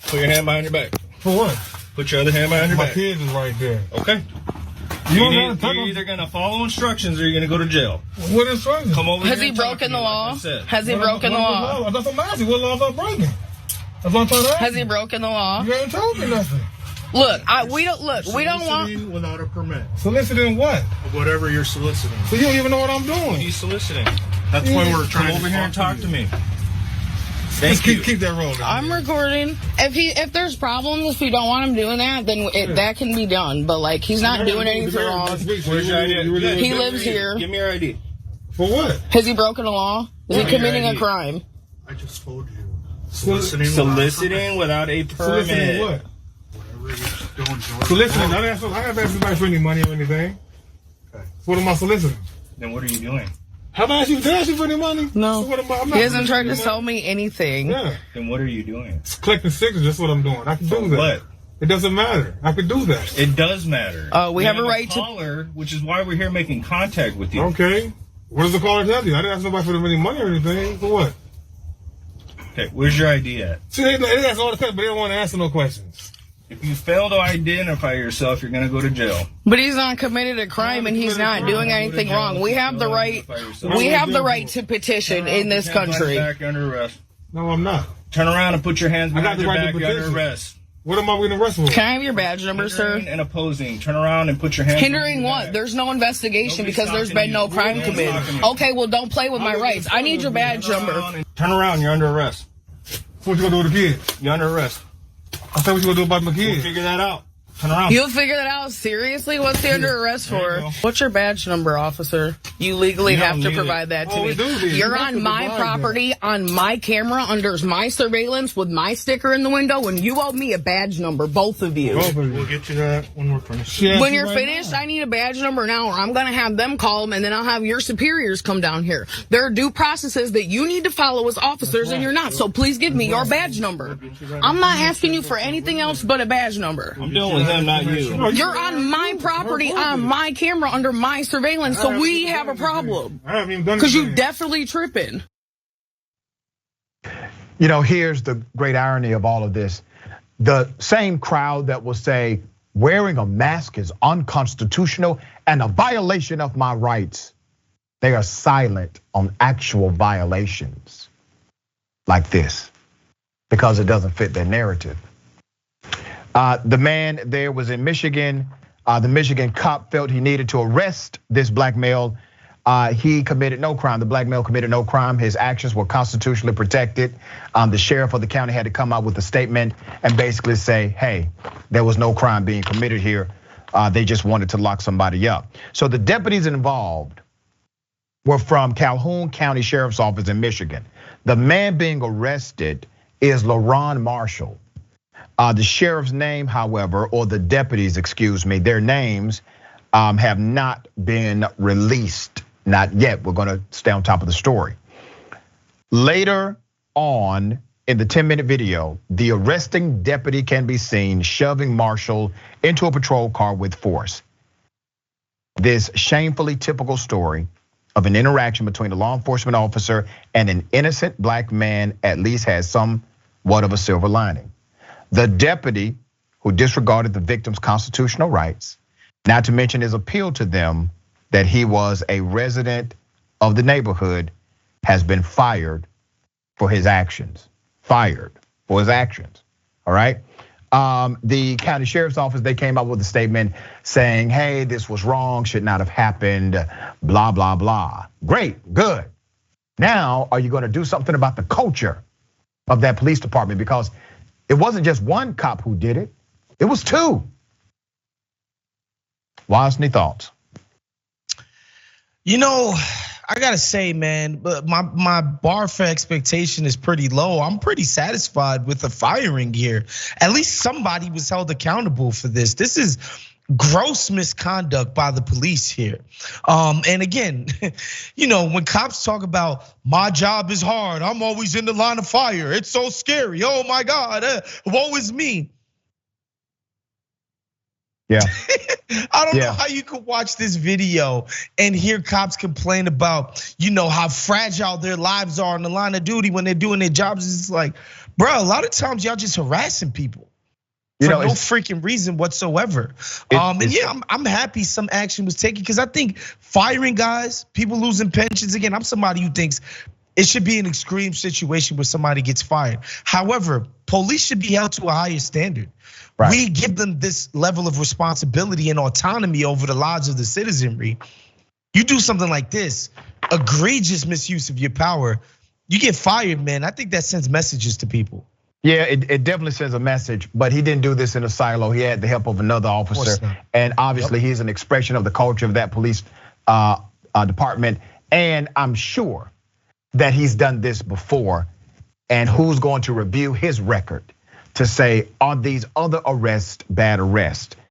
Put your hand behind your back. For what? Put your other hand behind your back. My kids is right there. Okay. You're either going to follow instructions or you're going to go to jail. What instructions? Come over Has here he broken the law? Like Has he broken the law? That's what I'm asking. What laws are breaking? That's what I'm trying to ask. Has he broken the law? You ain't told me nothing. Look, we don't want Soliciting without a permit. Soliciting what? Whatever you're soliciting. So you don't even know what I'm doing. What are you soliciting? That's why we're trying Come over here and talk to me. Just keep that rolling. I'm recording. If there's problems, if you don't want him doing that, then that can be done. But like, he's not doing anything wrong. Where's your ID? He lives here. Give me your ID. For what? Has he broken a law? Is he committing a crime? I just told you. Soliciting without a permit. Soliciting what? Whatever you're doing. Soliciting. I haven't asked anybody for any money or anything. Okay. What am I soliciting? Then what are you doing? Have I asked you? Did I ask you for any money? No. So he hasn't tried to sell me anything. Yeah. Then what are you doing? Collecting signatures. That's what I'm doing. I can do that. What? It doesn't matter. I can do that. It does matter. We have a right to caller, which is why we're here making contact with you. Okay. What does the caller tell you? I didn't ask nobody for any money or anything. For what? Okay, where's your ID at? See, they ask all the questions, but they don't want to answer no questions. If you fail to identify yourself, you're going to go to jail. But he's not committed a crime and he's not doing anything wrong. We have the right. We have the right to petition in this country. Back, you're under arrest. No, I'm not. Turn around and put your hands behind your back. You're under petition. arrest. What am I going to arrest for? Can I have your badge number, sir? Hindering and opposing. Turn around and put your hands. Hindering what? There's no investigation because there's been no crime committed. Okay, well, don't play with my rights. I need your badge number. Turn around. You're under arrest. What you going to do with the kids? You're under arrest. I said what you going to do about my kids. We'll figure that out. Turn around. You'll figure that out? Seriously? What's he under arrest for? What's your badge number, officer? You legally have to provide that to me. You're on my property, on my camera, under my surveillance, with my sticker in the window, and you owe me a badge number, both of you. We'll get you that when we're finished. When you're finished, I need a badge number now, or I'm going to have them call them, and then I'll have your superiors come down here. There are due processes that you need to follow as officers, and you're not. So please give me your badge number. I'm not asking you for anything else but a badge number. I'm dealing with him, not you. You're on my property, on my camera, under my surveillance, so we have a problem. I haven't even done because you definitely tripping. You know, here's the great irony of all of this. The same crowd that will say wearing a mask is unconstitutional and a violation of my rights, they are silent on actual violations like this because it doesn't fit their narrative. The man there was in Michigan. The Michigan cop felt he needed to arrest this black male. He committed no crime. The black male committed no crime. His actions were constitutionally protected. The sheriff of the county had to come out with a statement and basically say, hey, there was no crime being committed here. They just wanted to lock somebody up. So the deputies involved were from Calhoun County Sheriff's Office in Michigan. The man being arrested is LaRon Marshall. The sheriff's name, however, or the deputies, excuse me, their names have not been released, not yet. We're gonna stay on top of the story. Later on in the 10-minute video, the arresting deputy can be seen shoving Marshall into a patrol car with force. This shamefully typical story of an interaction between a law enforcement officer and an innocent black man at least has somewhat of a silver lining. The deputy who disregarded the victim's constitutional rights, not to mention his appeal to them that he was a resident of the neighborhood, has been fired for his actions. Fired for his actions, all right? The county sheriff's office, they came up with a statement saying, hey, this was wrong, should not have happened, blah, blah, blah. Great, good. Now, are you gonna do something about the culture of that police department? Because it wasn't just one cop who did it, it was two. Wosny, thoughts? You know, I gotta say, man, but my bar for expectation is pretty low. I'm pretty satisfied with the firing here. At least somebody was held accountable for this. This is gross misconduct by the police here. And again, you know, when cops talk about my job is hard, I'm always in the line of fire, it's so scary, oh my God, woe is me. Yeah. I don't know how you could watch this video and hear cops complain about, you know, how fragile their lives are on the line of duty when they're doing their jobs. It's like, Bro, a lot of times y'all just harassing people. For no freaking reason whatsoever. And yeah, I'm happy some action was taken because I think firing guys, people losing pensions, again, I'm somebody who thinks it should be an extreme situation where somebody gets fired. However, police should be held to a higher standard. Right. We give them this level of responsibility and autonomy over the lives of the citizenry. You do something like this, egregious misuse of your power, you get fired, man. I think that sends messages to people. Yeah, it definitely sends a message, but he didn't do this in a silo. He had the help of another officer, and obviously he's an expression of the culture of that police department. And I'm sure that he's done this before, and who's going to review his record to say, are these other arrests bad arrests?